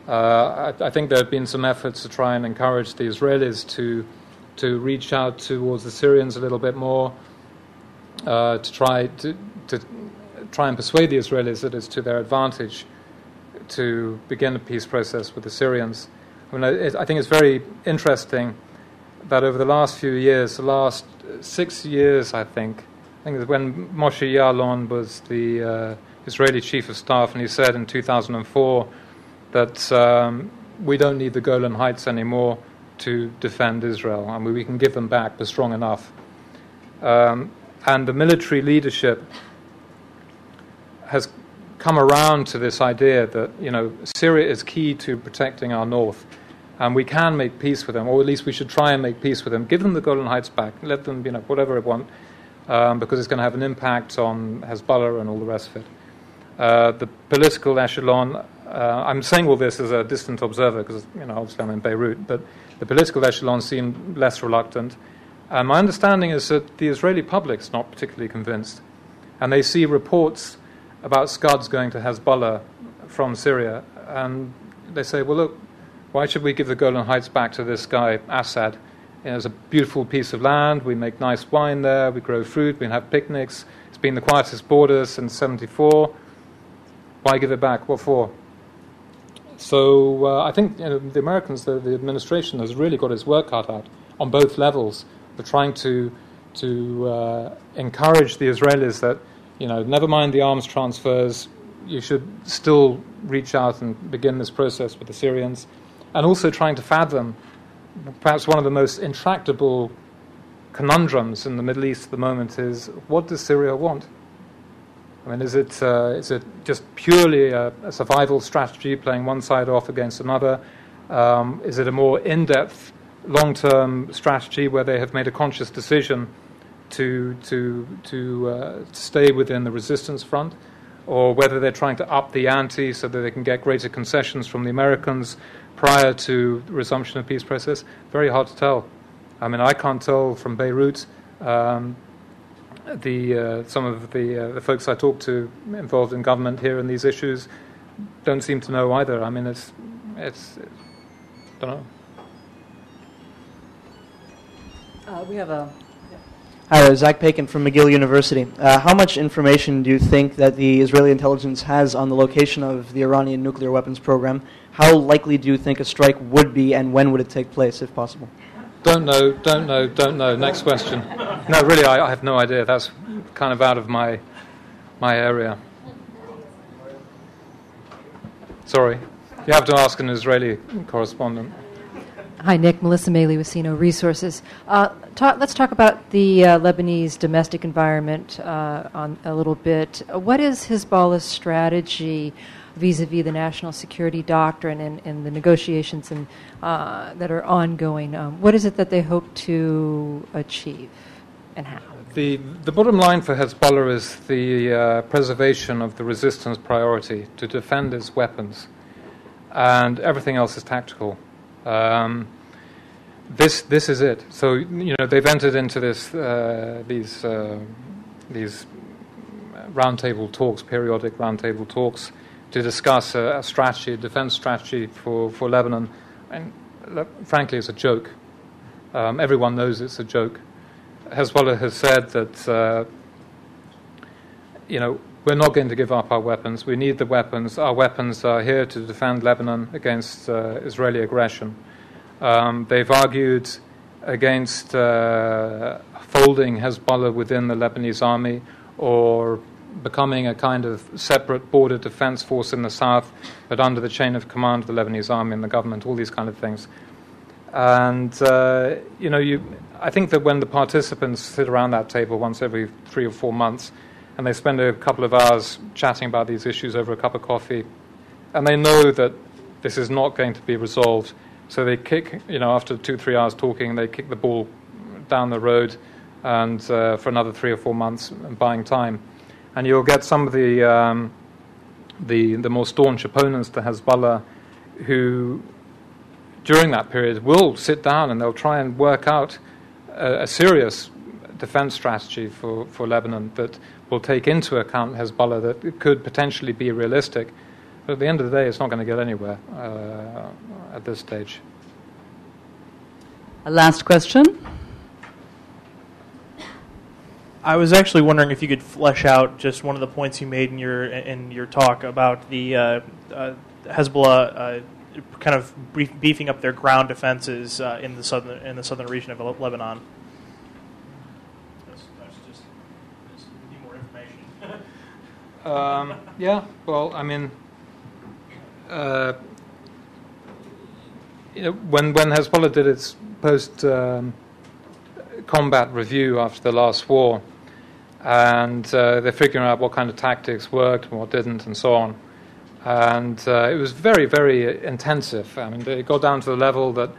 I think there have been some efforts to try and encourage the Israelis to reach out towards the Syrians a little bit more, to try and persuade the Israelis that it's to their advantage to begin a peace process with the Syrians. I mean, I think it's very interesting that over the last few years, the last 6 years, I think when Moshe Ya'alon was the Israeli chief of staff, and he said in 2004 that we don't need the Golan Heights anymore to defend Israel. I mean, we can give them back, they're strong enough. And the military leadership has come around to this idea that, Syria is key to protecting our north, and we can make peace with them, or at least we should try and make peace with them. Give them the Golan Heights back, let them, whatever they want, because it's going to have an impact on Hezbollah and all the rest of it. The political echelon, I'm saying all this as a distant observer because, obviously I'm in Beirut, but the political echelon seemed less reluctant. And my understanding is that the Israeli public's not particularly convinced. And they see reports about Scuds going to Hezbollah from Syria, and they say, well, look, why should we give the Golan Heights back to this guy, Assad? It's a beautiful piece of land, we make nice wine there, we grow fruit, we have picnics, it's been the quietest border since 1974. Why give it back? What for? So I think the Americans, the administration, has really got its work cut out on both levels. They're trying to encourage the Israelis that, never mind the arms transfers, you should still reach out and begin this process with the Syrians, and also trying to fathom perhaps one of the most intractable conundrums in the Middle East at the moment is, what does Syria want? I mean, is it just purely a survival strategy, playing one side off against another? Is it a more in-depth, long-term strategy where they have made a conscious decision to stay within the resistance front, or whether they're trying to up the ante so that they can get greater concessions from the Americans prior to the resumption of peace process? Very hard to tell. I mean, I can't tell from Beirut. Some of the folks I talk to involved in government here in these issues don't seem to know either. I mean, it's don't know. We have a... Hi, Zach Pakin from McGill University. How much information do you think that the Israeli intelligence has on the location of the Iranian nuclear weapons program? How likely do you think a strike would be, and when would it take place, if possible? Don't know. Next question. No, really, I have no idea. That's kind of out of my area. Sorry. You have to ask an Israeli correspondent. Hi, Nick. Melissa Maley with Sino Resources. Let's talk about the Lebanese domestic environment on a little bit. What is Hezbollah's strategy vis-a-vis the national security doctrine and the negotiations that are ongoing? What is it that they hope to achieve, and how? The bottom line for Hezbollah is the preservation of the resistance priority, to defend its weapons, and everything else is tactical. This is it. So they've entered into these roundtable talks, periodic roundtable talks, to discuss a strategy, a defense strategy for Lebanon. And frankly, it's a joke. Everyone knows it's a joke. Hezbollah has said that we're not going to give up our weapons. We need the weapons. Our weapons are here to defend Lebanon against Israeli aggression. They've argued against folding Hezbollah within the Lebanese army, or becoming a kind of separate border defense force in the south, but under the chain of command of the Lebanese army and the government, all these kind of things. And, I think that when the participants sit around that table once every 3 or 4 months, and they spend a couple of hours chatting about these issues over a cup of coffee, and they know that this is not going to be resolved, so they kick, after 2-3 hours talking, they kick the ball down the road and for another 3 or 4 months, buying time. And you'll get some of the more staunch opponents to Hezbollah who, during that period, will sit down and they'll try and work out a serious defense strategy for Lebanon that will take into account Hezbollah, that it could potentially be realistic. But at the end of the day, it's not going to get anywhere at this stage. A last question. I was actually wondering if you could flesh out just one of the points you made in your talk about the Hezbollah kind of beefing up their ground defenses in the southern region of Lebanon. That's just need more information. Yeah. Well, I mean, when Hezbollah did its post combat review after the last war, and they're figuring out what kind of tactics worked and what didn't, and so on. And it was very, very intensive. I mean, they got down to the level that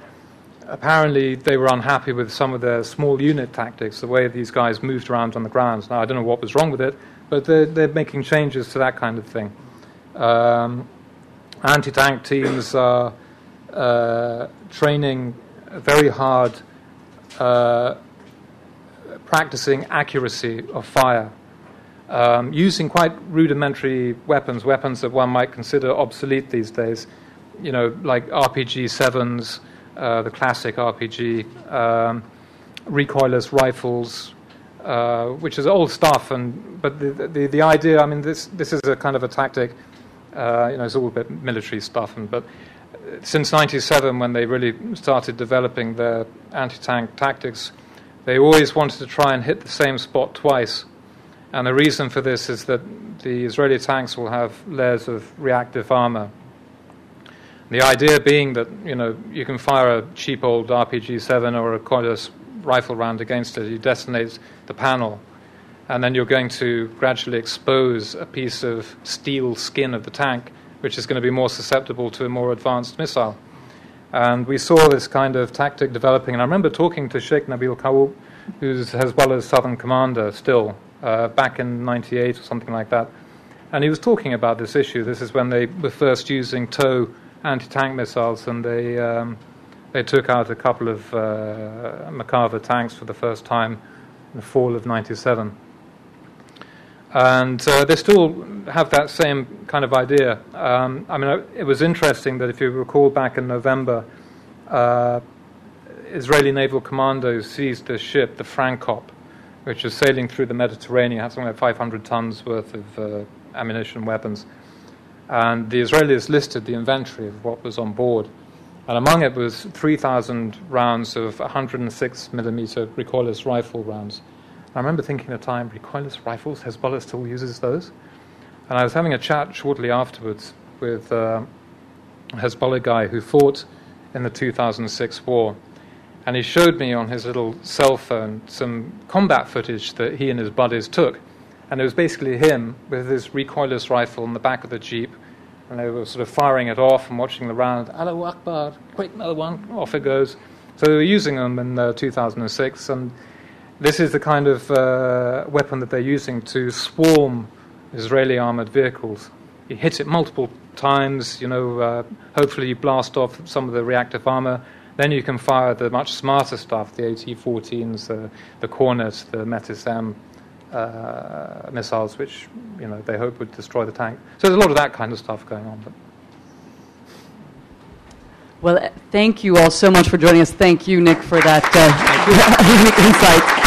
apparently they were unhappy with some of their small unit tactics, the way these guys moved around on the ground. Now, I don't know what was wrong with it, but they're making changes to that kind of thing. Anti-tank teams are training very hard, practicing accuracy of fire, using quite rudimentary weapons that one might consider obsolete these days, like RPG-7s, the classic RPG, recoilless rifles, which is old stuff. But the idea, I mean, this is a kind of a tactic. It's all a bit military stuff, but since '97, when they really started developing their anti-tank tactics, they always wanted to try and hit the same spot twice. And the reason for this is that the Israeli tanks will have layers of reactive armor. The idea being that, you can fire a cheap old RPG-7 or a recoilless rifle round against it, you detonate the panel, and then you're going to gradually expose a piece of steel skin of the tank, which is going to be more susceptible to a more advanced missile. And we saw this kind of tactic developing. And I remember talking to Sheikh Nabil Kawoub, who's Hezbollah's southern commander still, back in '98 or something like that. And he was talking about this issue. This is when they were first using TOW anti-tank missiles, and they took out a couple of Merkava tanks for the first time in the fall of '97. And they still have that same kind of idea. It was interesting that if you recall back in November, Israeli naval commandos seized a ship, the Frankop, which was sailing through the Mediterranean, had something like 500 tons worth of ammunition, weapons. And the Israelis listed the inventory of what was on board. And among it was 3,000 rounds of 106 millimeter recoilless rifle rounds. I remember thinking at the time, recoilless rifles, Hezbollah still uses those? And I was having a chat shortly afterwards with a Hezbollah guy who fought in the 2006 war. And he showed me on his little cell phone some combat footage that he and his buddies took. And it was basically him with his recoilless rifle in the back of the Jeep. And they were sort of firing it off and watching the round. Allahu Akbar, quick, another one, off it goes. So they were using them in 2006. And this is the kind of weapon that they're using to swarm Israeli armored vehicles. You hit it multiple times, hopefully you blast off some of the reactive armor. Then you can fire the much smarter stuff, the AT-14s, the Cornet, the Metis-M missiles, which they hope would destroy the tank. So there's a lot of that kind of stuff going on. But. Well, thank you all so much for joining us. Thank you, Nick, for that unique insight.